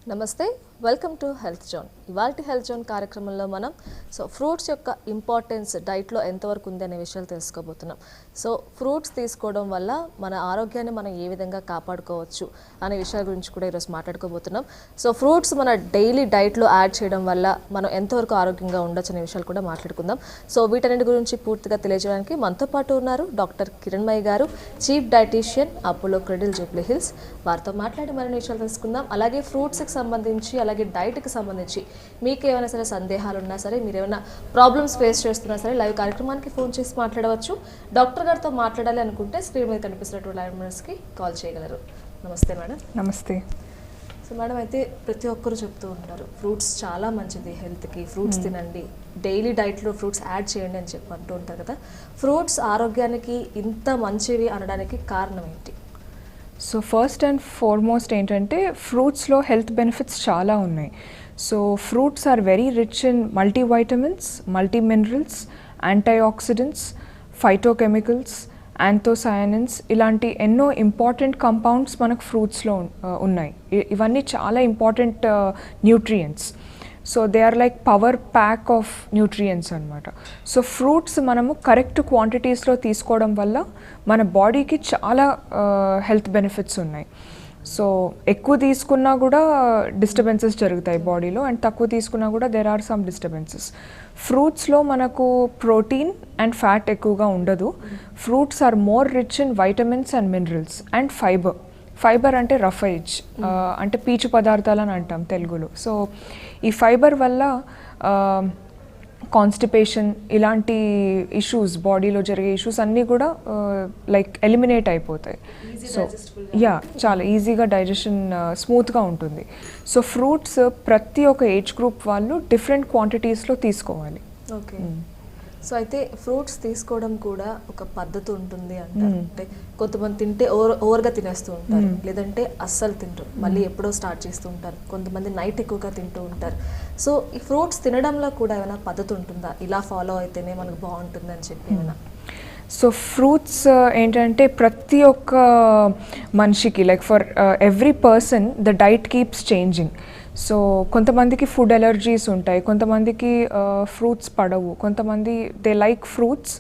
నమస్తే, welcome to health zone. ఇవాల్టి health zone కార్యక్రమంలో మనం ఫ్రూట్స్ యొక్క ఇంపార్టెన్స్ డైట్లో ఎంతవరకు ఉంది అనే విషయాలు తెలుసుకోబోతున్నాం. ఫ్రూట్స్ తీసుకోవడం వల్ల మన ఆరోగ్యాన్ని మనం ఏ విధంగా కాపాడుకోవచ్చు అనే విషయాల గురించి కూడా ఈరోజు మాట్లాడుకోబోతున్నాం. ఫ్రూట్స్ మన డైలీ డైట్లో యాడ్ చేయడం వల్ల మనం ఎంతవరకు ఆరోగ్యంగా ఉండొచ్చు అనే విషయాలు కూడా మాట్లాడుకుందాం. వీటన్నిటి గురించి పూర్తిగా తెలియజేయడానికి మనతో పాటు ఉన్నారు డాక్టర్ కిరణ్మయి గారు, chief dietitian, Apollo Cradle Jubilee Hills. వారితో మాట్లాడి మరిన్ని విషయాలు తెలుసుకుందాం. అలాగే ఫ్రూట్స్కి సంబంధించి అలాగే డైట్కి సంబంధించి మీకు ఏమైనా సరే సందేహాలు ఉన్నా సరే, మీరు ఏమైనా ప్రాబ్లమ్స్ ఫేస్ చేస్తున్నా సరే లైవ్ కార్యక్రమానికి ఫోన్ చేసి మాట్లాడవచ్చు. డాక్టర్ గారితో మాట్లాడాలి అనుకుంటే స్క్రీన్ మీద కనిపిస్తున్నటువంటి లైవ్ నెంబర్స్కి కాల్ చేయగలరు. నమస్తే మేడం. నమస్తే. మేడం, అయితే ప్రతి ఒక్కరు చెప్తూ ఉంటారు ఫ్రూట్స్ చాలా మంచిది హెల్త్కి, ఫ్రూట్స్ తినండి, డైలీ డైట్లో ఫ్రూట్స్ యాడ్ చేయండి అని చెప్పి అంటూ ఉంటారు కదా. ఫ్రూట్స్ ఆరోగ్యానికి ఇంత మంచివి అనడానికి కారణం ఏంటి? ఫస్ట్ అండ్ ఫార్మోస్ట్ ఏంటంటే ఫ్రూట్స్లో హెల్త్ బెనిఫిట్స్ చాలా ఉన్నాయి. Fruits are very rich in multivitamins, multi minerals, antioxidants, phytochemicals, anthocyanins, ఇలాంటి ఎన్నో ఇంపార్టెంట్ కంపౌండ్స్ మనకు ఫ్రూట్స్లో ఉన్నాయి. ఇవన్నీ చాలా important nutrients. They are like power pack of nutrients అనమాట. ఫ్రూట్స్ మనము కరెక్ట్ క్వాంటిటీస్లో తీసుకోవడం వల్ల మన బాడీకి చాలా హెల్త్ బెనిఫిట్స్ ఉన్నాయి. ఎక్కువ తీసుకున్నా కూడా డిస్టర్బెన్సెస్ జరుగుతాయి బాడీలో, అండ్ తక్కువ తీసుకున్నా కూడా దెర్ ఆర్ సమ్ డిస్టర్బెన్సెస్. ఫ్రూట్స్లో మనకు ప్రోటీన్ అండ్ ఫ్యాట్ ఎక్కువగా ఉండదు. Fruits are more rich in vitamins and minerals and fibre. Fibre అంటే రఫైజ్, అంటే పీచు పదార్థాలు అని అంటాం తెలుగులో. ఈ ఫైబర్ వల్ల కాన్స్టిపేషన్ ఇలాంటి ఇష్యూస్, బాడీలో జరిగే ఇష్యూస్ అన్నీ కూడా లైక్ ఎలిమినేట్ అయిపోతాయి. చాలా ఈజీగా డైజెషన్ స్మూత్గా ఉంటుంది. ఫ్రూట్స్ ప్రతి ఒక్క ఏజ్ గ్రూప్ వాళ్ళు డిఫరెంట్ క్వాంటిటీస్లో తీసుకోవాలి. ఓకే. అయితే ఫ్రూట్స్ తీసుకోవడం కూడా ఒక పద్ధతి ఉంటుంది అంటారు. అంటే కొంతమంది తింటే ఓవర్గా తినేస్తూ ఉంటారు, లేదంటే అస్సలు తింటారు, మళ్ళీ ఎప్పుడో స్టార్ట్ చేస్తూ ఉంటారు. కొంతమంది నైట్ ఎక్కువగా తింటూ ఉంటారు. ఈ ఫ్రూట్స్ తినడంలో కూడా ఏమైనా పద్ధతి ఉంటుందా? ఇలా ఫాలో అయితేనే మనకు బాగుంటుంది అని చెప్పి ఏమైనా? ఫ్రూట్స్ ఏంటంటే ప్రతి ఒక్క మనిషికి, like for every person the diet keeps changing. కొంతమందికి ఫుడ్ ఎలర్జీస్ ఉంటాయి, కొంతమందికి ఫ్రూట్స్ పడవు, కొంతమంది they like fruits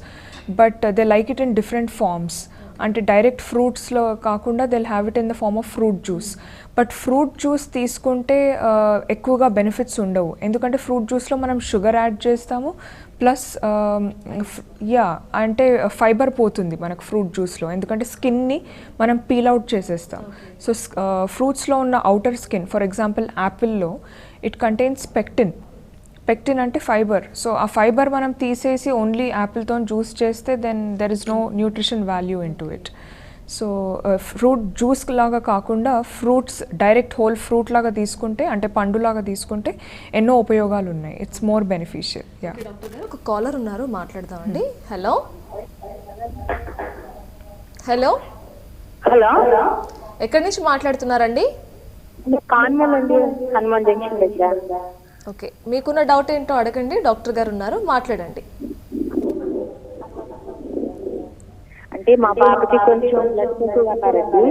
but they like it in different forms. అంటే డైరెక్ట్ ఫ్రూట్స్లో కాకుండా they have it in the form of fruit juice. But fruit juice తీసుకుంటే ఎక్కువగా బెనిఫిట్స్ ఉండవు, ఎందుకంటే ఫ్రూట్ జ్యూస్లో మనం షుగర్ యాడ్ చేస్తాము, ప్లస్ అంటే ఫైబర్ పోతుంది మనకు ఫ్రూట్ జ్యూస్లో, ఎందుకంటే స్కిన్ని మనం పీల్ అవుట్ చేసేస్తాం. ఫ్రూట్స్లో ఉన్న అవుటర్ స్కిన్, ఫర్ ఎగ్జాంపుల్ యాపిల్లో ఇట్ కంటైన్స్ పెక్టిన్. పెక్టిన్ అంటే ఫైబర్. ఆ ఫైబర్ మనం తీసేసి ఓన్లీ యాపిల్తో జ్యూస్ చేస్తే then there is no nutrition value in to it. Fruit juice లాగా కాకుండా ఫ్రూట్స్ డైరెక్ట్ హోల్ ఫ్రూట్ లాగా తీసుకుంటే, అంటే పండులాగా తీసుకుంటే ఎన్నో ఉపయోగాలు ఉన్నాయి. It's more beneficial. ఒక కాలర్ ఉన్నారు, మాట్లాడదామండి. హలో హలో హలో, ఎక్కడి నుంచి మాట్లాడుతున్నారండి? హనుమాన్ జంక్షన్ దగ్గర. ఓకే, మీకున్న డౌట్ ఏంటో అడగండి, డాక్టర్ గారు ఉన్నారు, మాట్లాడండి. అంటే మా పాపకి కొంచెం బ్లడ్ ప్రెషర్ అన్నారండి.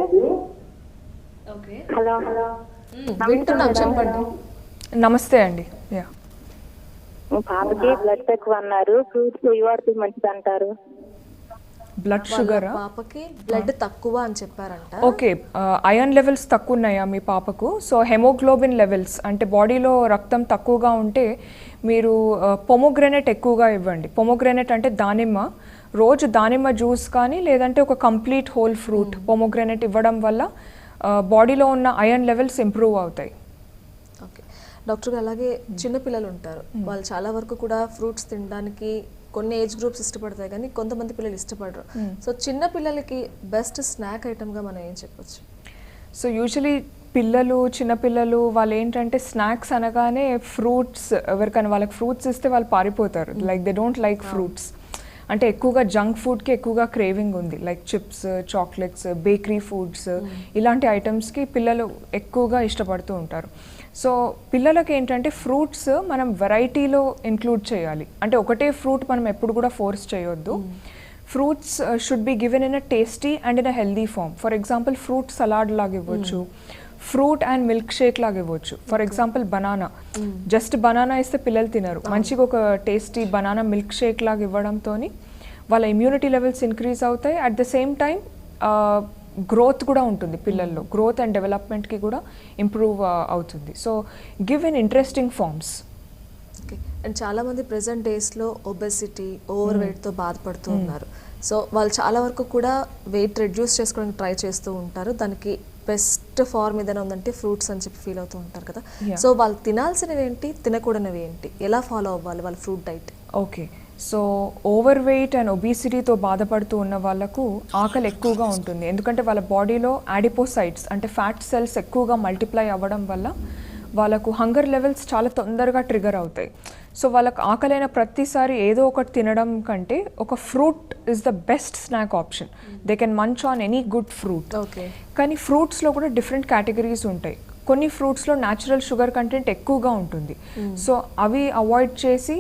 హలో, వింటున్నాం, చెప్పండి. నమస్తే అండి. మా పాపకి బ్లడ్ తక్కువ అన్నారు, ఫ్రూట్స్ ఇవాడితే మంచిది అంటారు. బ్లడ్ షుగర్ పాపకి బ్లడ్ తక్కువ అని చెప్పారంట. ఓకే, ఐరన్ లెవెల్స్ తక్కువ ఉన్నాయా మీ పాపకు? హెమోగ్లోబిన్ లెవెల్స్ అంటే బాడీలో రక్తం తక్కువగా ఉంటే మీరు పొమోగ్రెనేట్ ఎక్కువగా ఇవ్వండి. పొమోగ్రెనేట్ అంటే దానిమ్మ. రోజు దానిమ్మ జ్యూస్ కానీ లేదంటే ఒక కంప్లీట్ హోల్ ఫ్రూట్ పొమోగ్రెనేట్ ఇవ్వడం వల్ల బాడీలో ఉన్న ఐరన్ లెవెల్స్ ఇంప్రూవ్ అవుతాయి. ఓకే డాక్టర్ గారు, అలాగే చిన్నపిల్లలు ఉంటారు, వాళ్ళు చాలా వరకు కూడా ఫ్రూట్స్ తినడానికి కొన్ని ఏజ్ గ్రూప్స్ ఇష్టపడతాయి కానీ కొంతమంది పిల్లలు ఇష్టపడరు. చిన్న పిల్లలకి బెస్ట్ స్నాక్ ఐటమ్గా మనం ఏం చెప్పొచ్చు? యూజువలీ పిల్లలు, చిన్నపిల్లలు వాళ్ళు ఏంటంటే స్నాక్స్ అనగానే ఫ్రూట్స్, ఎవరికైనా వాళ్ళకి ఫ్రూట్స్ ఇస్తే వాళ్ళు పారిపోతారు. Like they don't like fruits. అంటే ఎక్కువగా జంక్ ఫుడ్కి ఎక్కువగా క్రేవింగ్ ఉంది, like chips, chocolates, bakery foods, ఇలాంటి ఐటమ్స్కి పిల్లలు ఎక్కువగా ఇష్టపడుతూ ఉంటారు. పిల్లలకి ఏంటంటే ఫ్రూట్స్ మనం వెరైటీలో ఇంక్లూడ్ చేయాలి. అంటే ఒకటే ఫ్రూట్ మనం ఎప్పుడు కూడా ఫోర్స్ చేయొద్దు. Fruits should be given in a tasty and in a healthy form. For example fruit salad లాగా ఇవ్వచ్చు, ఫ్రూట్ అండ్ మిల్క్ షేక్ లాగా ఇవ్వచ్చు. For example banana, just banana ఇస్తే పిల్లలు తినరు, మంచిగా ఒక టేస్టీ బనానా మిల్క్ షేక్ లాగా ఇవ్వడంతో వాళ్ళ ఇమ్యూనిటీ లెవెల్స్ ఇంక్రీజ్ అవుతాయి. At the same time growth కూడా ఉంటుంది పిల్లల్లో, గ్రోత్ అండ్ డెవలప్మెంట్కి కూడా ఇంప్రూవ్ అవుతుంది. So give in interesting forms. Okay. And చాలామంది ప్రెసెంట్ డేస్లో ఒబెసిటీ, ఓవర్ వెయిట్తో బాధపడుతూ ఉన్నారు. సో వాళ్ళు చాలా వరకు కూడా వెయిట్ రెడ్యూస్ చేసుకోవడానికి ట్రై చేస్తూ ఉంటారు. దానికి బెస్ట్ ఫార్మ్ ఏదైనా ఉందంటే ఫ్రూట్స్ అని చెప్పి ఫీల్ అవుతూ ఉంటారు కదా. సో వాళ్ళు తినాల్సినవి ఏంటి, తినకూడనివి ఏంటి, ఎలా ఫాలో అవ్వాలి వాళ్ళ fruit diet? Okay, so overweight and ఒబిసిటీతో బాధపడుతూ ఉన్న వాళ్ళకు ఆకలి ఎక్కువగా ఉంటుంది. ఎందుకంటే వాళ్ళ బాడీలో యాడిపోసైట్స్ అంటే ఫ్యాట్ సెల్స్ ఎక్కువగా మల్టిప్లై అవ్వడం వల్ల వాళ్ళకు హంగర్ లెవెల్స్ చాలా తొందరగా ట్రిగర్ అవుతాయి. సో వాళ్ళకు ఆకలైన ప్రతిసారి ఏదో ఒకటి తినడం కంటే ఒక fruit is the best snack option. They can munch on any good fruit. Okay. కానీ ఫ్రూట్స్లో కూడా డిఫరెంట్ కేటగిరీస్ ఉంటాయి. కొన్ని ఫ్రూట్స్లో న్యాచురల్ షుగర్ కంటెంట్ ఎక్కువగా ఉంటుంది. సో అవి అవాయిడ్ చేసి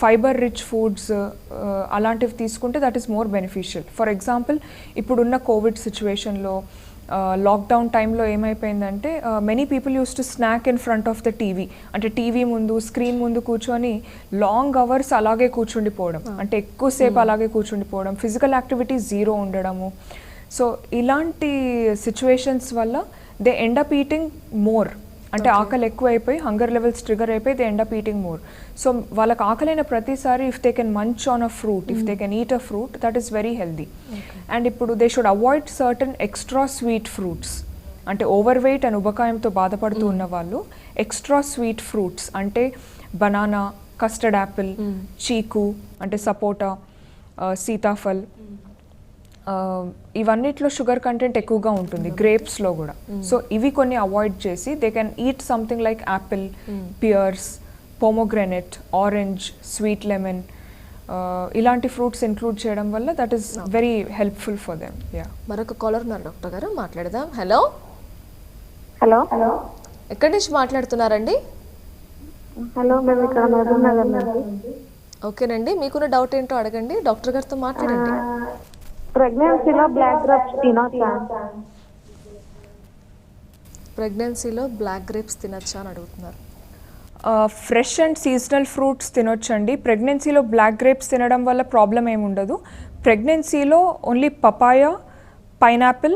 ఫైబర్ రిచ్ ఫుడ్స్ అలాంటివి తీసుకుంటే that is more beneficial. For example ఇప్పుడున్న కోవిడ్ సిచ్యువేషన్లో లాక్డౌన్ టైంలో ఏమైపోయిందంటే many people use to snack in front of the TV. అంటే టీవీ ముందు, స్క్రీన్ ముందు కూర్చొని లాంగ్ అవర్స్ అలాగే కూర్చుండిపోవడం, అంటే ఎక్కువసేపు అలాగే కూర్చుండిపోవడం, ఫిజికల్ యాక్టివిటీ జీరో ఉండడము. సో ఇలాంటి సిచ్యువేషన్స్ వల్ల they end up eating more. అంటే ఆకలి ఎక్కువ అయిపోయి హంగర్ లెవెల్స్ ట్రిగర్ అయిపోయి they end up eating more. So వాళ్ళకి ఆకలైన ప్రతిసారి if they can munch on a fruit, if they can eat a fruit, that is very healthy. And ఇప్పుడు they should avoid certain extra sweet fruits. అంటే overweight and ఉబకాయంతో బాధపడుతూ ఉన్న వాళ్ళు extra sweet fruits అంటే banana, custard apple, చీకు అంటే సపోటా, సీతాఫల్, ఇవన్నిట్లో షుగర్ కంటెంట్ ఎక్కువగా ఉంటుంది, గ్రేప్స్లో కూడా. సో ఇవి కొన్ని అవాయిడ్ చేసి they can eat something like apple, pears, pomegranate, orange, sweet lemon, ఇలాంటి ఫ్రూట్స్ ఇంక్లూడ్ చేయడం వల్ల that is very helpful for them. Yeah, మరొక కాలర్ ఉన్నారు డాక్టర్ గారు, మాట్లాడదాం. Hello hello. ఎక్కడి నుంచి మాట్లాడుతున్నారండి? హలో, మేము ఇక్కడ మహబూబ్ నగర్ నుంచి. ఓకేనండి, మీకున్న డౌట్ ఏంటో అడగండి, డాక్టర్ గారితో మాట్లాడండి. ప్రెగ్నెన్సీలో బ్లాక్ గ్రేప్స్ తినొచ్చా? ప్రెగ్నెన్సీలో బ్లాక్ గ్రేప్స్ తినొచ్చా అని అడుగుతున్నారు. ఫ్రెష్ అండ్ సీజనల్ ఫ్రూట్స్ తినొచ్చండి. ప్రెగ్నెన్సీలో బ్లాక్ గ్రేప్స్ తినడం వల్ల ప్రాబ్లం ఏమి ఉండదు. ప్రెగ్నెన్సీలో ఓన్లీ పపాయ, పైనాపిల్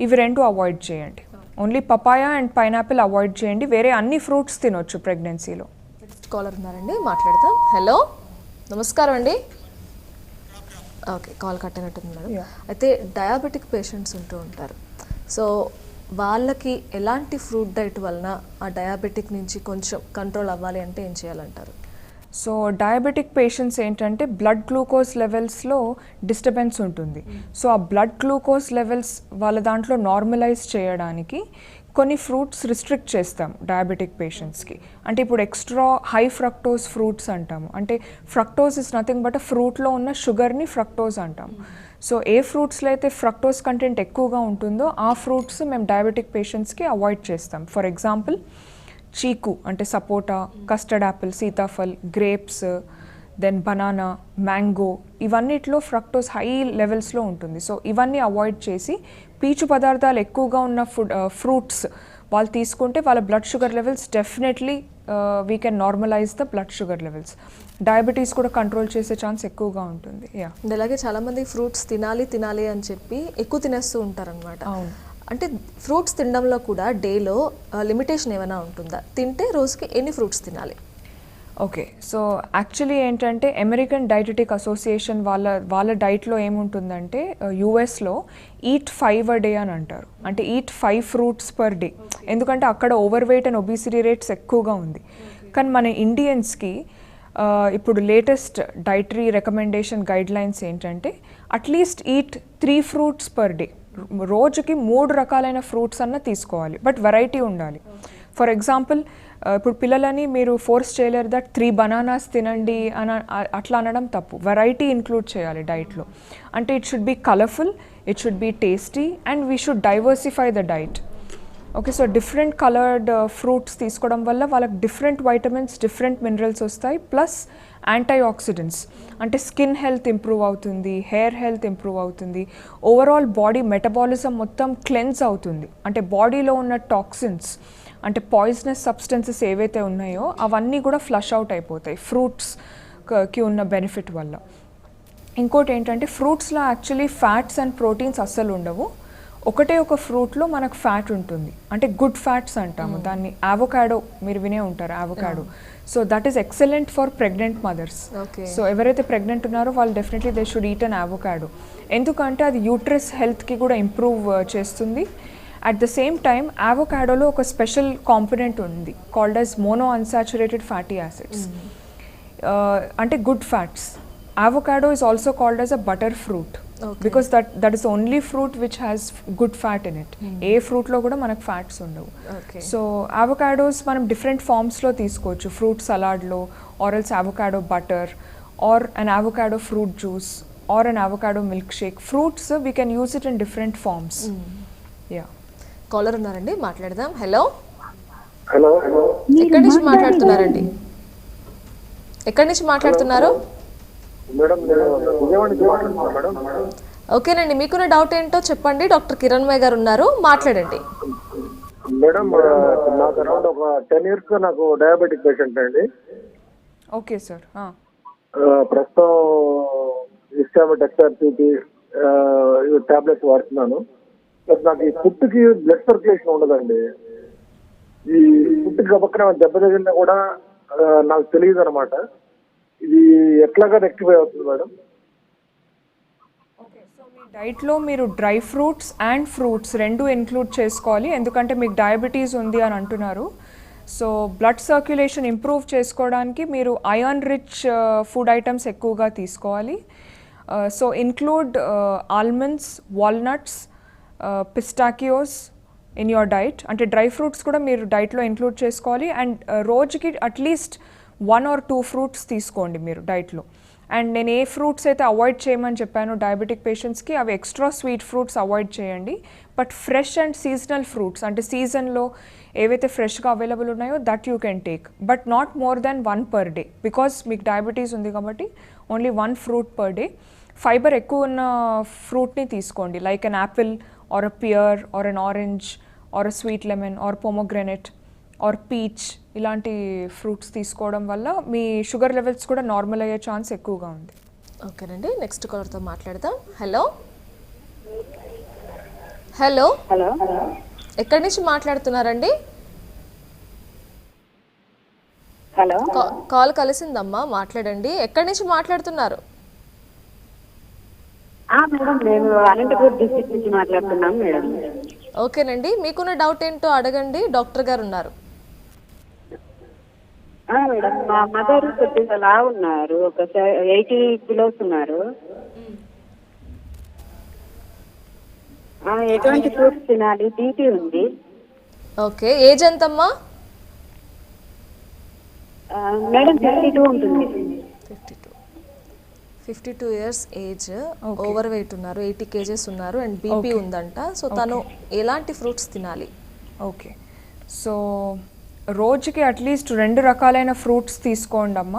ఇవి రెండు అవాయిడ్ చేయండి. Only papaya and pineapple avoid చేయండి. వేరే అన్ని ఫ్రూట్స్ తినొచ్చు ప్రెగ్నెన్సీలో. నెక్స్ట్ కాలర్ ఉన్నారండి, మాట్లాడతాం. హలో, నమస్కారం అండి. ఓకే, కాల్ కట్ అయినట్టున్నారు. అయితే డయాబెటిక్ పేషెంట్స్ ఉంటూ ఉంటారు. సో వాళ్ళకి ఎలాంటి ఫ్రూట్ డైట్ వలన ఆ డయాబెటిక్ నుంచి కొంచెం కంట్రోల్ అవ్వాలి అంటే ఏం చేయాలంటారు? సో డయాబెటిక్ పేషెంట్స్ ఏంటంటే బ్లడ్ గ్లూకోజ్ లెవెల్స్లో డిస్టర్బెన్స్ ఉంటుంది. సో ఆ బ్లడ్ గ్లూకోజ్ లెవెల్స్ వాళ్ళ దాంట్లో నార్మలైజ్ చేయడానికి కొన్ని ఫ్రూట్స్ రిస్ట్రిక్ట్ చేస్తాం డయాబెటిక్ పేషెంట్స్కి. అంటే ఇప్పుడు ఎక్స్ట్రా హై ఫ్రక్టోజ్ ఫ్రూట్స్ అంటాము. అంటే ఫ్రక్టోజ్ ఇస్ నథింగ్ బట్ ఫ్రూట్లో ఉన్న షుగర్ని ఫ్రక్టోజ్ అంటాము. సో ఏ ఫ్రూట్స్లో అయితే ఫ్రక్టోజ్ కంటెంట్ ఎక్కువగా ఉంటుందో ఆ ఫ్రూట్స్ మేము డయాబెటిక్ పేషెంట్స్కి అవాయిడ్ చేస్తాం. ఫర్ ఎగ్జాంపుల్ చీకు అంటే సపోటా, కస్టర్డ్ యాపిల్, సీతాఫల్, గ్రేప్స్, దెన్ బనానా, మ్యాంగో, ఇవన్నిట్లో ఫ్రక్టోజ్ హై లెవెల్స్లో ఉంటుంది. సో ఇవన్నీ అవాయిడ్ చేసి పీచు పదార్థాలు ఎక్కువగా ఉన్న ఫ్రూట్స్ వాళ్ళు తీసుకుంటే వాళ్ళ blood sugar levels definitely we can normalise the blood sugar levels. Diabetes కూడా కంట్రోల్ చేసే ఛాన్స్ ఎక్కువగా ఉంటుంది. యా, అలాగే చాలామంది ఫ్రూట్స్ తినాలి అని చెప్పి ఎక్కువ తినేస్తూ ఉంటారనమాట. అవును. అంటే ఫ్రూట్స్ తినడంలో కూడా డేలో లిమిటేషన్ ఏమైనా ఉంటుందా? తింటే రోజుకి ఎన్ని ఫ్రూట్స్ తినాలి? ఓకే, సో యాక్చువల్లీ ఏంటంటే అమెరికన్ డైటెటిక్ అసోసియేషన్ వాళ్ళ డైట్లో ఏముంటుందంటే యూఎస్లో ఈట్ 5 a day అని అంటారు. అంటే ఈట్ 5 fruits per day. ఎందుకంటే అక్కడ over weight and obesity rates ఎక్కువగా ఉంది. కానీ మన ఇండియన్స్కి ఇప్పుడు లేటెస్ట్ డైటరీ రికమెండేషన్ గైడ్లైన్స్ ఏంటంటే at least eat 3 fruits per day. రోజుకి 3 రకాలైన ఫ్రూట్స్ అన్న తీసుకోవాలి, బట్ వెరైటీ ఉండాలి. ఫర్ ఎగ్జాంపుల్ ఇప్పుడు పిల్లలని మీరు ఫోర్స్ చేయలేరు దట్ 3 bananas తినండి అని అట్లా అనడం తప్పు. వెరైటీ ఇంక్లూడ్ చేయాలి డైట్లో. అంటే it should be colourful, it should be tasty and we should diversify the diet. Okay, so different coloured fruits తీసుకోవడం వల్ల వాళ్ళకి డిఫరెంట్ వైటమిన్స్, డిఫరెంట్ మినరల్స్ వస్తాయి. ప్లస్ యాంటీ ఆక్సిడెంట్స్, అంటే స్కిన్ హెల్త్ ఇంప్రూవ్ అవుతుంది, hair health improve అవుతుంది, overall body metabolism మొత్తం cleanse అవుతుంది. అంటే బాడీలో ఉన్న టాక్సిన్స్, అంటే పాయిజనస్ సబ్స్టెన్సెస్ ఏవైతే ఉన్నాయో అవన్నీ కూడా ఫ్లష్ అవుట్ అయిపోతాయి ఫ్రూట్స్కి ఉన్న బెనిఫిట్ వల్ల. ఇంకోటి ఏంటంటే ఫ్రూట్స్లో యాక్చువల్లీ ఫ్యాట్స్ అండ్ ప్రోటీన్స్ అస్సలు ఉండవు. ఒకటే ఒక ఫ్రూట్లో మనకు ఫ్యాట్ ఉంటుంది, అంటే గుడ్ ఫ్యాట్స్ అంటాము దాన్ని. అవోకాడో మీరు వినే ఉంటారు, avocado. So that is excellent for pregnant mothers. So ఎవరైతే ప్రెగ్నెంట్ ఉన్నారో వాళ్ళు definitely they should eat an avocado. ఎందుకంటే అది యూట్రస్ హెల్త్కి కూడా ఇంప్రూవ్ చేస్తుంది. అట్ ద సేమ్ టైమ్ అవోకాడోలో ఒక స్పెషల్ కాంపోనెంట్ ఉంది called as mono unsaturated fatty acids, అంటే good fats. Avocado is also called as a butter fruit, because that is the only fruit which has good fat in it. ఏ ఫ్రూట్లో కూడా మనకు fats ఉండవు. So avocados మనం different ఫార్మ్స్లో తీసుకోవచ్చు, fruit సలాడ్లో, or else avocado butter, or an avocado fruit juice, or an avocado milk shake. Fruits we can use it in different forms. Yeah, caller ఉన్నారండి, మాట్లాడదాం. హలో హలో, ఎక్కడి నుంచి మాట్లాడుతున్నారండి? ఎక్కడి నుంచి మాట్లాడుతున్నారు? మేడం విజయవాడ నుంచి మాట్లాడుతున్నాను మేడం. ఓకేనండి, మీకున్న డౌట్ ఏంటో చెప్పండి. డాక్టర్ కిరణ్మయ్య గారు ఉన్నారు, మాట్లాడండి. మేడం నాకు అరౌండ్ ఒక 10 years గా నాకు డయాబెటిక్ పేషెంట్ అండి. Okay sir. ప్రస్తుతం ఇస్టామిట్ ఎక్స్ఆర్సిటీ టాబ్లెట్స్ వాడుతున్నాను. ప్లస్ నాకు ఈ ఫుడ్కి బ్లడ్ సర్క్యులేషన్ ఉండదండి. ఈ ఫుడ్కి గబక్కన దెబ్బ తగిలినా కూడా నాకు తెలియదు అనమాట. ఇది ఎట్లాగా రెక్టిఫై అవుతుంది మేడం? ఓకే, సో మీ డైట్లో మీరు డ్రై ఫ్రూట్స్ అండ్ ఫ్రూట్స్ రెండు ఇంక్లూడ్ చేసుకోవాలి, ఎందుకంటే మీకు డయాబెటీస్ ఉంది అని అంటున్నారు. సో బ్లడ్ సర్క్యులేషన్ ఇంప్రూవ్ చేసుకోవడానికి మీరు ఐరన్ రిచ్ ఫుడ్ ఐటమ్స్ ఎక్కువగా తీసుకోవాలి. So include almonds, walnuts, pistachios in your diet. అంటే డ్రై ఫ్రూట్స్ కూడా మీరు డైట్లో ఇంక్లూడ్ చేసుకోవాలి. అండ్ రోజుకి అట్లీస్ట్ 1 or 2 ఫ్రూట్స్ తీసుకోండి మీరు డైట్లో. అండ్ నేను ఏ ఫ్రూట్స్ అయితే అవాయిడ్ చేయమని చెప్పాను డయాబెటిక్ పేషెంట్స్కి, అవి ఎక్స్ట్రా స్వీట్ ఫ్రూట్స్ అవాయిడ్ చేయండి. But fresh and seasonal fruits, అంటే సీజన్లో ఏవైతే ఫ్రెష్గా అవైలబుల్ ఉన్నాయో that you can take, but not more than 1 per day, because మీకు డయాబెటీస్ ఉంది కాబట్టి only 1 fruit per day. Fibre ఎక్కువ ఉన్న ఫ్రూట్ని తీసుకోండి, like an apple or a pear or an orange or a sweet lemon or pomegranate or peach. ఇలాంటి fruits తీసుకోవడం వల్ల మీ షుగర్ లెవెల్స్ కూడా నార్మల్ అయ్యే ఛాన్స్ ఎక్కువగా ఉంది. ఓకేనండి, నెక్స్ట్ కాలర్తో మాట్లాడదాం. హలో హలో హలో, ఎక్కడి నుంచి మాట్లాడుతున్నారండి? హలో, కాల్ కలిసిందమ్మా, మాట్లాడండి. ఎక్కడి నుంచి మాట్లాడుతున్నారు? మేడం మేము అనంతపూర్ డిస్ట్రిక్ట్ నుంచి మాట్లాడుతున్నాం మేడం. ఓకేనండి, మీకున్న డౌట్ ఏంటో అడగండి, డాక్టర్ గారు ఉన్నారు. మేడం మా మదర్ కొద్దిగా లా ఉన్నారు, ఒక 80 kilos ఉన్నారు. ఎటువంటి ఫ్రూట్స్ తినాలి? బీపీ ఉంది. ఓకే, ఏజ్ ఎంతమ్మా? మేడం 52 ఉంటుంది. 52 years ఏజ్, ఓవర్ వెయిట్ ఉన్నారు, 80 kgs ఉన్నారు, అండ్ బీపీ ఉందంట. సో తను ఎలాంటి ఫ్రూట్స్ తినాలి? ఓకే, సో రోజుకి అట్లీస్ట్ 2 రకాలైన ఫ్రూట్స్ తీసుకోండి అమ్మ.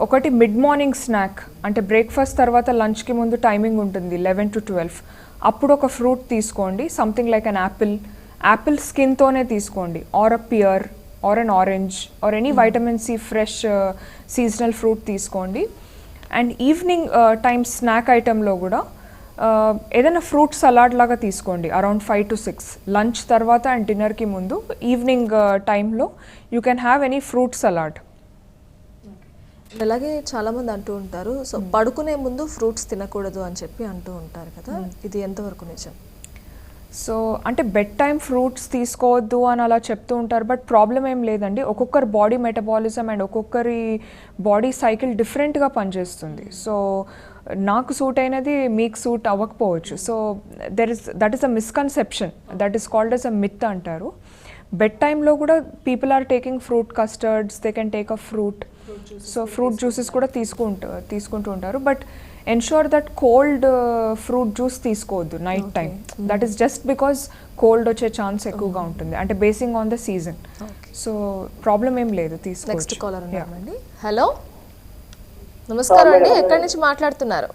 ఒకటి మిడ్ మార్నింగ్ స్నాక్, అంటే బ్రేక్ఫాస్ట్ తర్వాత లంచ్కి ముందు టైమింగ్ ఉంటుంది 11 to 12, అప్పుడు ఒక ఫ్రూట్ తీసుకోండి, సంథింగ్ లైక్ అన్ యాపిల్ స్కిన్తోనే తీసుకోండి, or a pear or an orange or any vitamin C fresh seasonal fruit తీసుకోండి. అండ్ ఈవినింగ్ టైం స్నాక్ ఐటెంలో కూడా ఏదైనా ఫ్రూట్ సలాడ్ లాగా తీసుకోండి అరౌండ్ 5 to 6 లంచ్ తర్వాత అండ్ డిన్నర్కి ముందు. ఈవినింగ్ టైంలో you can have any fruit salad. అలాగే చాలామంది అంటూ ఉంటారు, సో పడుకునే ముందు ఫ్రూట్స్ తినకూడదు అని చెప్పి అంటూ ఉంటారు కదా, ఇది ఎంతవరకు నిజం? సో అంటే బెడ్ టైం ఫ్రూట్స్ తీసుకోవద్దు అని అలా చెప్తూ ఉంటారు, బట్ ప్రాబ్లం ఏం లేదండి. ఒక్కొక్కరి బాడీ మెటబాలిజం అండ్ ఒక్కొక్కరి బాడీ సైకిల్ డిఫరెంట్గా పనిచేస్తుంది. సో నాకు సూట్ అయినది మీకు సూట్ అవ్వకపోవచ్చు. So that is a misconception, that is called as a myth అంటారు. బెడ్ టైంలో కూడా people are taking fruit custards, they can take a fruit. So fruit juices కూడా తీసుకుంటూ ఉంటారు. But ensure that cold fruit juice తీసుకోవద్దు night time. That is just because cold వచ్చే chance ఎక్కువగా ఉంటుంది, అంటే basing on the season. So problem ఏం లేదు, నెక్స్ట్ తీసుకోవచ్చు. కాలర్ ఉన్నారండి. హలో, నమస్కారం అండి, ఎక్కడి నుంచి మాట్లాడుతున్నారు?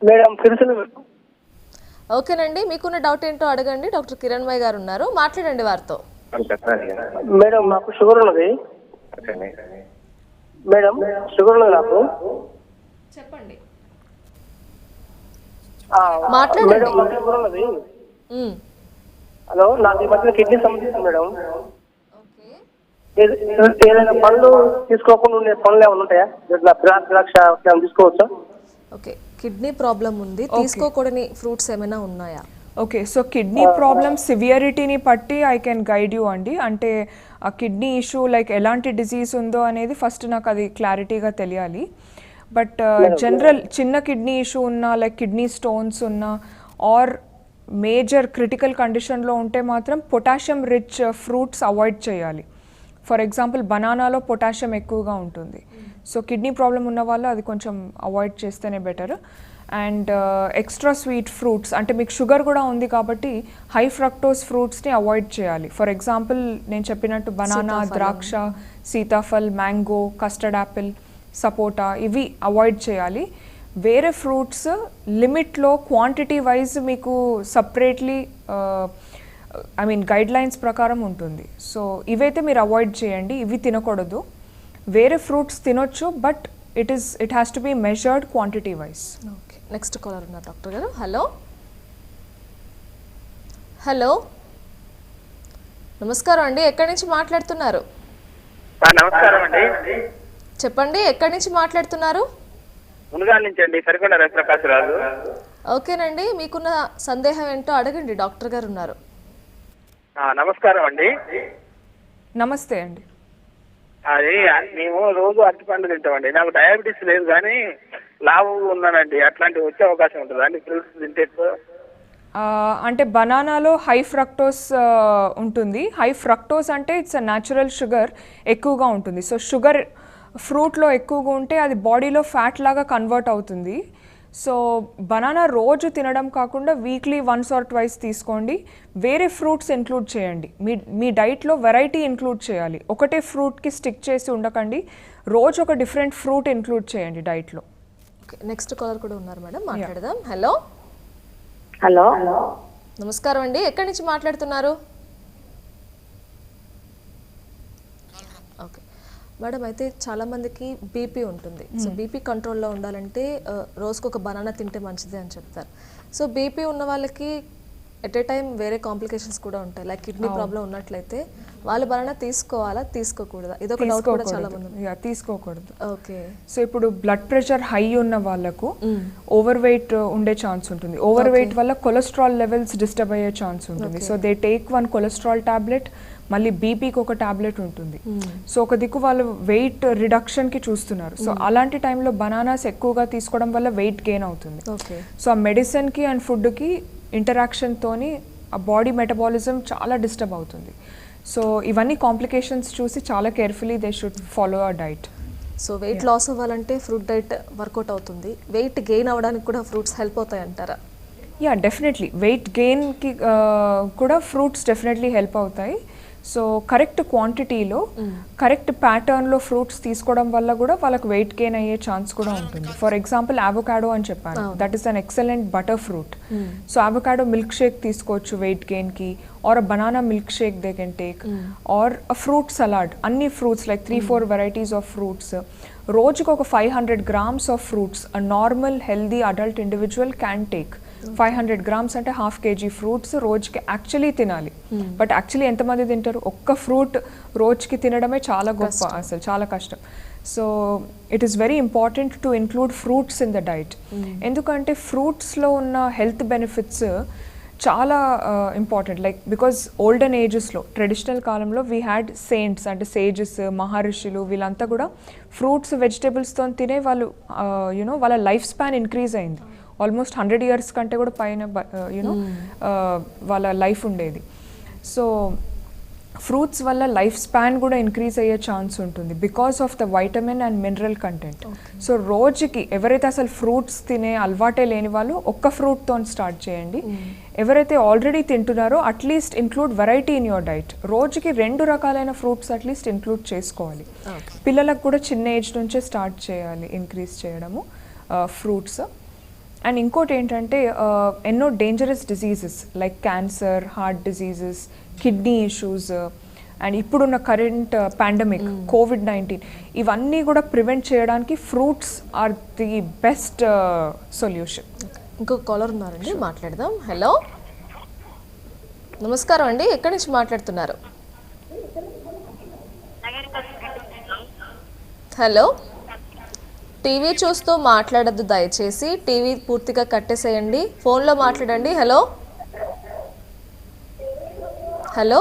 మేడం సిరిసిల్ల. ఓకేనండి, మీకున్న డౌట్ ఏంటో అడగండి. డాక్టర్ కిరణ్మయ్ గారు ఉన్నారు, మాట్లాడండి వారితో. మేడం నాకు షుగర్ ఉన్నది. మేడం షుగర్ ఉన్నది నాకు. చెప్పండి, ఆ, మాట్లాడండి. మేడం నాకు షుగర్ ఉన్నది. మ్మ్. హలో, నాకు ఈ మధ్యన కిడ్నీ సంబంధించింది మేడం. ఓకే. ఏదైనా పళ్ళు తీసుకోకుండా ఉండే పనులు ఏమైనా ఉంటాయా? ఇట్లా ద్రాక్ష ఏమైనా తీసుకోవచ్చా? ఓకే, కిడ్నీ ప్రాబ్లం ఉంది, తీసుకోకూడని ఫ్రూట్స్ ఏమైనా ఉన్నాయా? ఓకే, సో కిడ్నీ ప్రాబ్లమ్ సివియరిటీని బట్టి ఐ కెన్ గైడ్ యూ అండి. అంటే ఆ కిడ్నీ ఇష్యూ లైక్ ఎలాంటి డిజీజ్ ఉందో అనేది ఫస్ట్ నాకు అది క్లారిటీగా తెలియాలి. బట్ జనరల్ చిన్న కిడ్నీ ఇష్యూ ఉన్నా, లైక్ కిడ్నీ స్టోన్స్ ఉన్నా, ఆర్ మేజర్ క్రిటికల్ కండిషన్లో ఉంటే మాత్రం పొటాషియం రిచ్ ఫ్రూట్స్ అవాయిడ్ చేయాలి. ఫర్ ఎగ్జాంపుల్ బనానాలో పొటాషియం ఎక్కువగా ఉంటుంది. సో కిడ్నీ ప్రాబ్లం ఉన్న వాళ్ళు అది కొంచెం అవాయిడ్ చేస్తేనే better. And extra sweet fruits, అంటే మీకు షుగర్ కూడా ఉంది కాబట్టి హై ఫ్రక్టోస్ ఫ్రూట్స్ని అవాయిడ్ చేయాలి. ఫర్ ఎగ్జాంపుల్ నేను చెప్పినట్టు బనానా, ద్రాక్ష, సీతాఫల్, మ్యాంగో, కస్టర్డ్ యాపిల్, సపోటా, ఇవి అవాయిడ్ చేయాలి. వేరే ఫ్రూట్స్ లిమిట్లో క్వాంటిటీ వైజ్ మీకు separately I mean guide lines ప్రకారం ఉంటుంది. సో ఇవైతే మీరు అవాయిడ్ చేయండి, ఇవి తినకూడదు. వేరే ఫ్రూట్స్ తినొచ్చు, but it has to be measured quantity wise. Okay, next caller ఉన్నారు డాక్టర్ గారు. హలో, హలో, నమస్కారం అండి, ఎక్కడి నుంచి మాట్లాడుతున్నారు? నమస్కారం అండి. చెప్పండి, ఎక్కడి నుంచి మాట్లాడుతున్నారు? మునుగాల నుంచి అండి, సరికొండ రవిప్రకాశ్ రాజు. ఓకేనండి, మీకున్న సందేహం ఏంటో అడగండి, డాక్టర్ గారు ఉన్నారు. నమస్కారం అండి. నమస్తే అండి. అది మేము రోజు అరటిపండు తింటామండి. నాకు డయాబెటీస్ లేదు కానీ లావు ఉన్నానండి. అట్లాంటివి వచ్చే అవకాశం ఉంటుంది అండి ఫ్రూట్స్ తింటే? అంటే బనానాలో హై ఫ్రక్టోస్ ఉంటుంది. హై ఫ్రక్టోస్ అంటే ఇట్స్ అ న్యాచురల్ షుగర్, ఎక్కువగా ఉంటుంది. సో షుగర్ ఫ్రూట్లో ఎక్కువగా ఉంటే అది బాడీలో ఫ్యాట్ లాగా కన్వర్ట్ అవుతుంది. సో బనానా రోజు తినడం కాకుండా వీక్లీ వన్స్ ఆర్ ట్వైస్ తీసుకోండి. వేరే ఫ్రూట్స్ ఇంక్లూడ్ చేయండి. మీ డైట్లో వెరైటీ ఇంక్లూడ్ చేయాలి. ఒకటే ఫ్రూట్కి స్టిక్ చేసి ఉండకండి, రోజు ఒక డిఫరెంట్ ఫ్రూట్ ఇంక్లూడ్ చేయండి డైట్లో. ఓకే, నెక్స్ట్ కాలర్ కూడా ఉన్నారు మేడం, మాట్లాడదాం. హలో, హలో, నమస్కారం అండి, ఎక్కడి నుంచి మాట్లాడుతున్నారు? ఓకే మేడం, అయితే చాలామందికి బీపీ ఉంటుంది. సో బీపీ కంట్రోల్లో ఉండాలంటే రోజుకు ఒక బనానా తింటే మంచిది అని చెప్తారు. సో బీపీ ఉన్న వాళ్ళకి ఎట్ ఏ టైం వేరే కాంప్లికేషన్స్ కూడా ఉంటాయి. లైక్ కిడ్నీ ప్రాబ్లం ఉన్నట్లయితే వాళ్ళు బనానా తీసుకోవాలా, తీసుకోకూడదా? ఇదొక డౌట్ కూడా చాలా మంది ఉంది. తీసుకోకూడదు. ఓకే, సో ఇప్పుడు బ్లడ్ ప్రెషర్ హై ఉన్న వాళ్ళకు ఓవర్ వెయిట్ ఉండే ఛాన్స్ ఉంటుంది. ఓవర్ వెయిట్ వల్ల కొలెస్ట్రాల్ లెవెల్స్ డిస్టర్బ్ అయ్యే ఛాన్స్ ఉంటుంది. So they take 1 cholesterol tablet, మళ్ళీ బీపీకి ఒక టాబ్లెట్ ఉంటుంది. సో ఒక దిక్కు వాళ్ళు వెయిట్ రిడక్షన్కి చూస్తున్నారు. సో అలాంటి టైంలో బనానాస్ ఎక్కువగా తీసుకోవడం వల్ల వెయిట్ గెయిన్ అవుతుంది. ఓకే, సో ఆ మెడిసిన్కి అండ్ ఫుడ్కి ఇంటరాక్షన్తోని ఆ బాడీ మెటబాలిజం చాలా డిస్టర్బ్ అవుతుంది. సో ఇవన్నీ కాంప్లికేషన్స్ చూసి చాలా carefully they should follow a diet. So weight loss అవ్వాలంటే ఫ్రూట్ డైట్ వర్కౌట్ అవుతుంది. వెయిట్ గెయిన్ అవ్వడానికి కూడా ఫ్రూట్స్ హెల్ప్ అవుతాయి అంటారా? యా, డెఫినెట్లీ వెయిట్ గెయిన్కి కూడా ఫ్రూట్స్ డెఫినెట్లీ హెల్ప్ అవుతాయి. సో కరెక్ట్ క్వాంటిటీలో కరెక్ట్ ప్యాటర్న్లో ఫ్రూట్స్ తీసుకోవడం వల్ల కూడా వాళ్ళకి వెయిట్ గెయిన్ అయ్యే ఛాన్స్ కూడా ఉంటుంది. ఫర్ ఎగ్జాంపుల్ అవకాడో అని చెప్పాను, that is an excellent butter fruit. So avocado milk shake తీసుకోవచ్చు వెయిట్ గెయిన్కి, or a banana milk shake they can take, or a fruit salad. అన్ని fruits like 3-4 varieties of fruits, రోజుకు ఒక 500 grams of fruits a normal healthy adult individual can take. 500 grams అంటే 1/2 kg fruits రోజుకి actually తినాలి. But actually ఎంతమంది తింటారు? ఒక్క fruit రోజుకి తినడమే చాలా గొప్ప, అసలు చాలా కష్టం. So it is very important to include fruits in the diet. ఎందుకంటే ఫ్రూట్స్లో ఉన్న హెల్త్ బెనిఫిట్స్ చాలా ఇంపార్టెంట్. లైక్ బికాజ్ ఓల్డెన్ ఏజెస్లో ట్రెడిషనల్ కాలంలో వీ హ్యాడ్ సెయింట్స్, అంటే సేజెస్, మహర్షులు, వీళ్ళంతా కూడా ఫ్రూట్స్ వెజిటేబుల్స్తో తినే వాళ్ళు యూనో వాళ్ళ లైఫ్ స్పాన్ ఇంక్రీజ్ అయింది. ఆల్మోస్ట్ 100 years కంటే కూడా పైన యూనో వాళ్ళ లైఫ్ ఉండేది. సో ఫ్రూట్స్ వల్ల లైఫ్ స్పాన్ కూడా ఇంక్రీజ్ అయ్యే ఛాన్స్ ఉంటుంది because of the vitamin and mineral content. So రోజుకి ఎవరైతే అసలు ఫ్రూట్స్ తినే అలవాటే లేని వాళ్ళు ఒక్క ఫ్రూట్తో స్టార్ట్ చేయండి. ఎవరైతే ఆల్రెడీ తింటున్నారో at least include variety in your diet. రోజుకి 2 రకాలైన ఫ్రూట్స్ అట్లీస్ట్ ఇంక్లూడ్ చేసుకోవాలి. పిల్లలకు కూడా చిన్న ఏజ్ నుంచే స్టార్ట్ చేయాలి ఇంక్రీజ్ చేయడము ఫ్రూట్స్. అండ్ ఇంకోటి ఏంటంటే ఎన్నో dangerous diseases like cancer, heart diseases, kidney issues and ఇప్పుడున్న కరెంట్ పాండమిక్ COVID-19 ఇవన్నీ కూడా ప్రివెంట్ చేయడానికి fruits are the best solution. ఇంకొక కాలర్ ఉన్నారండి, మాట్లాడదాం. హలో, నమస్కారం అండి, ఎక్కడి నుంచి మాట్లాడుతున్నారు? హలో, టీవీ చూస్తూ మాట్లాడద్దు దయచేసి, టీవీ పూర్తిగా కట్టేసేయండి, ఫోన్లో మాట్లాడండి. హలో హలో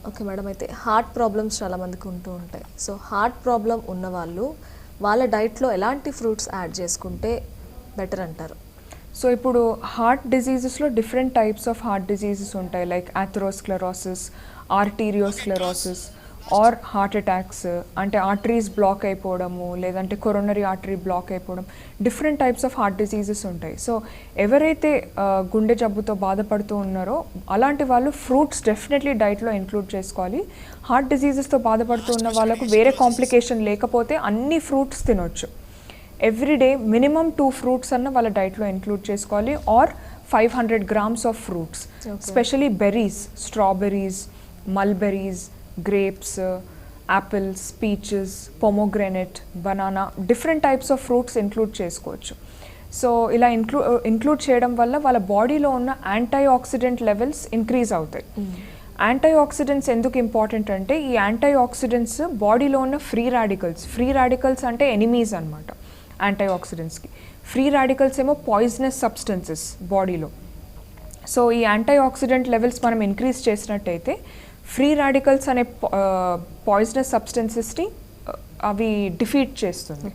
ఓకే మేడం, అయితే హార్ట్ ప్రాబ్లమ్స్ చాలామందికి ఉంటూ ఉంటాయి. సో హార్ట్ ప్రాబ్లం ఉన్నవాళ్ళు వాళ్ళ డైట్లో ఎలాంటి ఫ్రూట్స్ యాడ్ చేసుకుంటే బెటర్ అంటారు? సో ఇప్పుడు హార్ట్ డిజీజెస్లో different types of heart diseases ఉంటాయి like atherosclerosis, arteriosclerosis or heart attacks, అంటే ఆర్టరీస్ బ్లాక్ అయిపోవడము లేదంటే కొరోనరీ ఆర్టరీ బ్లాక్ అయిపోవడం, different types of heart diseases ఉంటాయి. సో ఎవరైతే గుండె జబ్బుతో బాధపడుతూ ఉన్నారో అలాంటి వాళ్ళు ఫ్రూట్స్ డెఫినెట్లీ డైట్లో ఇంక్లూడ్ చేసుకోవాలి. హార్ట్ డిసీజెస్తో బాధపడుతూ ఉన్న వాళ్ళకు వేరే కాంప్లికేషన్ లేకపోతే అన్ని ఫ్రూట్స్ తినొచ్చు. ఎవ్రీడే మినిమం 2 ఫ్రూట్స్ అన్న వాళ్ళ డైట్లో ఇంక్లూడ్ చేసుకోవాలి or 500 grams of fruits, specially berries, strawberries, mulberries, grapes, apples, peaches, pomegranate, banana, different types of fruits include చేసుకోవచ్చు. సో ఇలా ఇంక్లూడ్ చేయడం వల్ల వాళ్ళ బాడీలో ఉన్న యాంటీ ఆక్సిడెంట్ లెవెల్స్ ఇంక్రీజ్ అవుతాయి. యాంటీ ఆక్సిడెంట్స్ ఎందుకు ఇంపార్టెంట్ అంటే ఈ యాంటీ ఆక్సిడెంట్స్ బాడీలో ఉన్న ఫ్రీ రాడికల్స్ అంటే ఎనిమీస్ అనమాట యాంటీ ఆక్సిడెంట్స్కి. ఫ్రీ రాడికల్స్ ఏమో పాయిజనస్ సబ్స్టెన్సెస్ బాడీలో. సో ఈ యాంటీ ఆక్సిడెంట్ లెవెల్స్ మనం ఇంక్రీజ్ చేసినట్టయితే ఫ్రీ రాడికల్స్ అనే పాయిజనస్ సబ్స్టెన్సెస్ని అవి డిఫీట్ చేస్తుంది.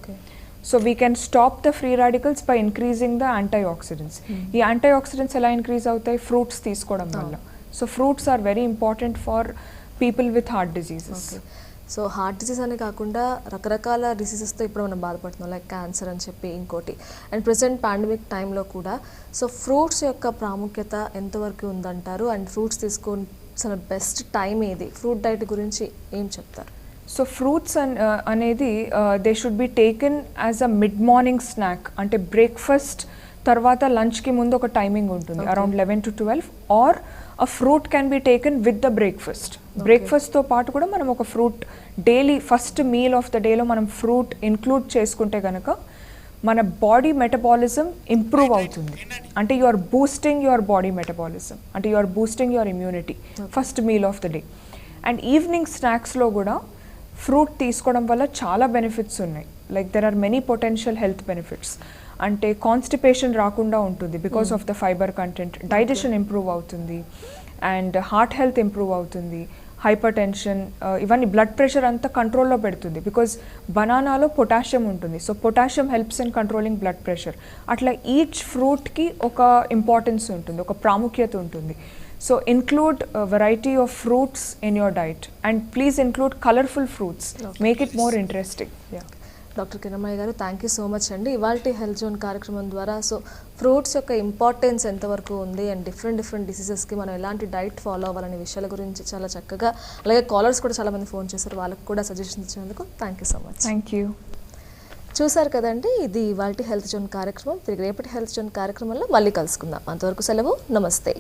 So we can stop the free radicals by increasing the anti oxidants. ఈ యాంటీ ఆక్సిడెంట్స్ ఎలా ఇంక్రీజ్ అవుతాయి? ఫ్రూట్స్ తీసుకోవడం వల్ల. So fruits are very important for people with heart diseases. So heart disease అనే కాకుండా రకరకాల డిసీజెస్తో ఇప్పుడు మనం బాధపడుతున్నాం, లైక్ క్యాన్సర్ అని చెప్పి ఇంకోటి. అండ్ ప్రెసెంట్ పాండమిక్ టైంలో కూడా సో ఫ్రూట్స్ యొక్క ప్రాముఖ్యత ఎంతవరకు ఉందంటారు? అండ్ ఫ్రూట్స్ తీసుకున్న బెస్ట్ టైం ఏది? ఫ్రూట్ డైట్ గురించి ఏం చెప్తారు? సో ఫ్రూట్స్ అనేది they should be taken as a mid morning snack, అంటే బ్రేక్ఫాస్ట్ తర్వాత లంచ్కి ముందు ఒక టైమింగ్ ఉంటుంది around 11 to 12, or a fruit can be taken with the breakfast. బ్రేక్ఫాస్ట్తో పాటు కూడా మనం ఒక fruit daily first meal of the డేలో మనం ఫ్రూట్ ఇంక్లూడ్ చేసుకుంటే కనుక మన బాడీ మెటబాలిజం ఇంప్రూవ్ అవుతుంది. అంటే you are boosting your body metabolism, అంటే you are boosting your immunity first meal of the day. And evening స్నాక్స్లో కూడా ఫ్రూట్ తీసుకోవడం వల్ల చాలా బెనిఫిట్స్ ఉన్నాయి. Like there are many potential health benefits. అంటే కాన్స్టిపేషన్ రాకుండా ఉంటుంది because of the fibre content, digestion improve అవుతుంది అండ్ హార్ట్ హెల్త్ ఇంప్రూవ్ అవుతుంది, హైపర్ టెన్షన్, ఇవన్నీ బ్లడ్ ప్రెషర్ అంతా కంట్రోల్లో పెడుతుంది బికాజ్ బనానాలో పొటాషియం ఉంటుంది. So potassium helps in controlling blood pressure. అట్లా ఈచ్ ఫ్రూట్కి ఒక ఇంపార్టెన్స్ ఉంటుంది, ఒక ప్రాముఖ్యత ఉంటుంది. So include a variety of fruits in your diet and please include colorful fruits. Make it more interesting. Yeah. Doctor Kiranmayya గారు, thank you so much అండి. ఇవాల్టి health zone కార్యక్రమం ద్వారా సో ఫ్రూట్స్ యొక్క ఇంపార్టెన్స్ ఎంతవరకు ఉంది అండ్ డిఫరెంట్ డిసీజెస్కి మనం ఎలాంటి డైట్ ఫాలో అవ్వాలనే విషయాల గురించి చాలా చక్కగా, అలాగే కాలర్స్ కూడా చాలామంది ఫోన్ చేశారు, వాళ్ళకి కూడా సజెషన్స్ ఇచ్చినందుకు thank you so much. Thank you. చూసారు కదండి, ఇది ఇవాల్టి హెల్త్ జోన్ కార్యక్రమం. తిరిగి రేపటి హెల్త్ జోన్ కార్యక్రమంలో మళ్ళీ కలుసుకుందాం. అంతవరకు సెలవు, నమస్తే.